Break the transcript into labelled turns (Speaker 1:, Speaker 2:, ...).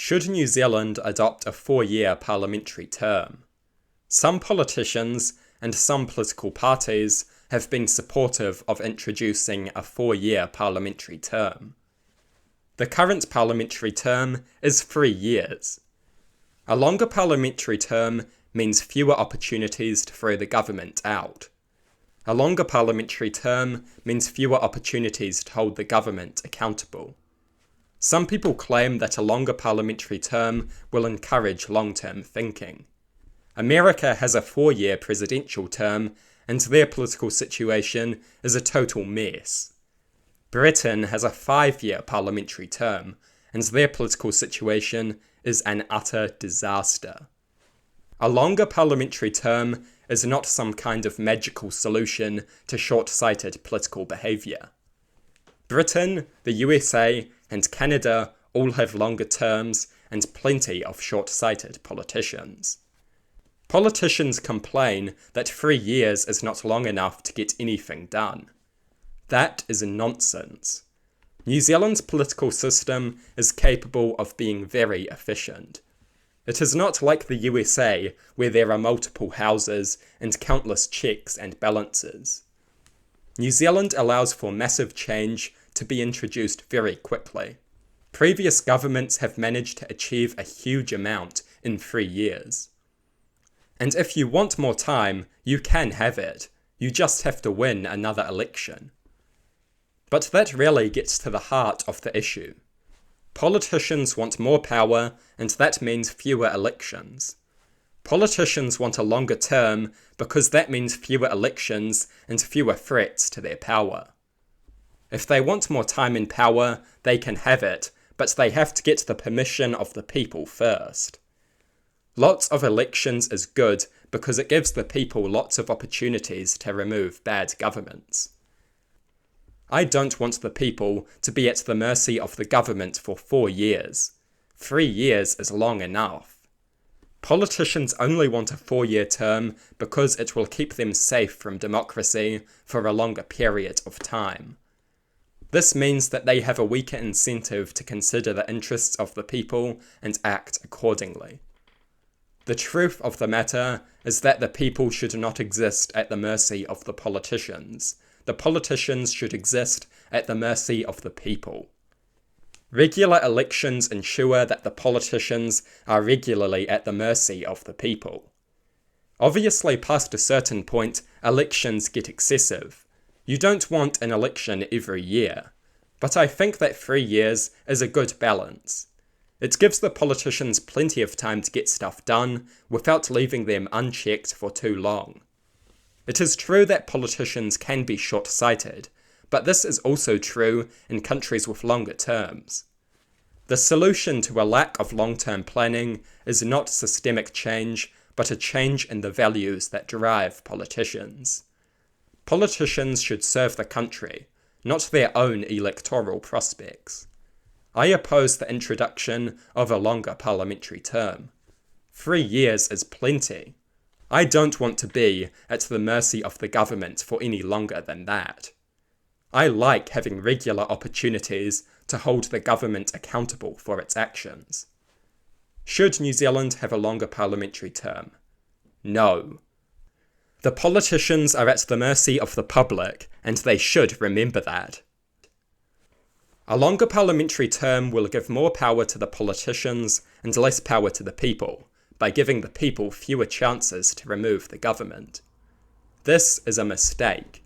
Speaker 1: Should New Zealand adopt a 4-year parliamentary term? Some politicians and some political parties have been supportive of introducing a 4-year parliamentary term. The current parliamentary term is 3 years. A longer parliamentary term means fewer opportunities to throw the government out. A longer parliamentary term means fewer opportunities to hold the government accountable. Some people claim that a longer parliamentary term will encourage long-term thinking. America has a 4-year presidential term, and their political situation is a total mess. Britain has a 5-year parliamentary term, and their political situation is an utter disaster. A longer parliamentary term is not some kind of magical solution to short-sighted political behaviour. Britain, the USA, and Canada all have longer terms and plenty of short-sighted politicians. Politicians complain that 3 years is not long enough to get anything done. That is nonsense. New Zealand's political system is capable of being very efficient. It is not like the USA, where there are multiple houses and countless checks and balances. New Zealand allows for massive change to be introduced very quickly. Previous governments have managed to achieve a huge amount in 3 years. And if you want more time, you can have it. You just have to win another election. But that really gets to the heart of the issue. Politicians want more power, and that means fewer elections. Politicians want a longer term because that means fewer elections and fewer threats to their power. If they want more time in power, they can have it, but they have to get the permission of the people first. Lots of elections is good because it gives the people lots of opportunities to remove bad governments. I don't want the people to be at the mercy of the government for 4 years. 3 years is long enough. Politicians only want a 4-year term because it will keep them safe from democracy for a longer period of time. This means that they have a weaker incentive to consider the interests of the people and act accordingly. The truth of the matter is that the people should not exist at the mercy of the politicians. The politicians should exist at the mercy of the people. Regular elections ensure that the politicians are regularly at the mercy of the people. Obviously, past a certain point, elections get excessive. You don't want an election every year. But I think that 3 years is a good balance. It gives the politicians plenty of time to get stuff done without leaving them unchecked for too long. It is true that politicians can be short-sighted, but this is also true in countries with longer terms. The solution to a lack of long-term planning is not systemic change, but a change in the values that drive politicians. Politicians should serve the country, not their own electoral prospects. I oppose the introduction of a longer parliamentary term. 3 years is plenty. I don't want to be at the mercy of the government for any longer than that. I like having regular opportunities to hold the government accountable for its actions. Should New Zealand have a longer parliamentary term? No. The politicians are at the mercy of the public, and they should remember that. A longer parliamentary term will give more power to the politicians and less power to the people, by giving the people fewer chances to remove the government. This is a mistake.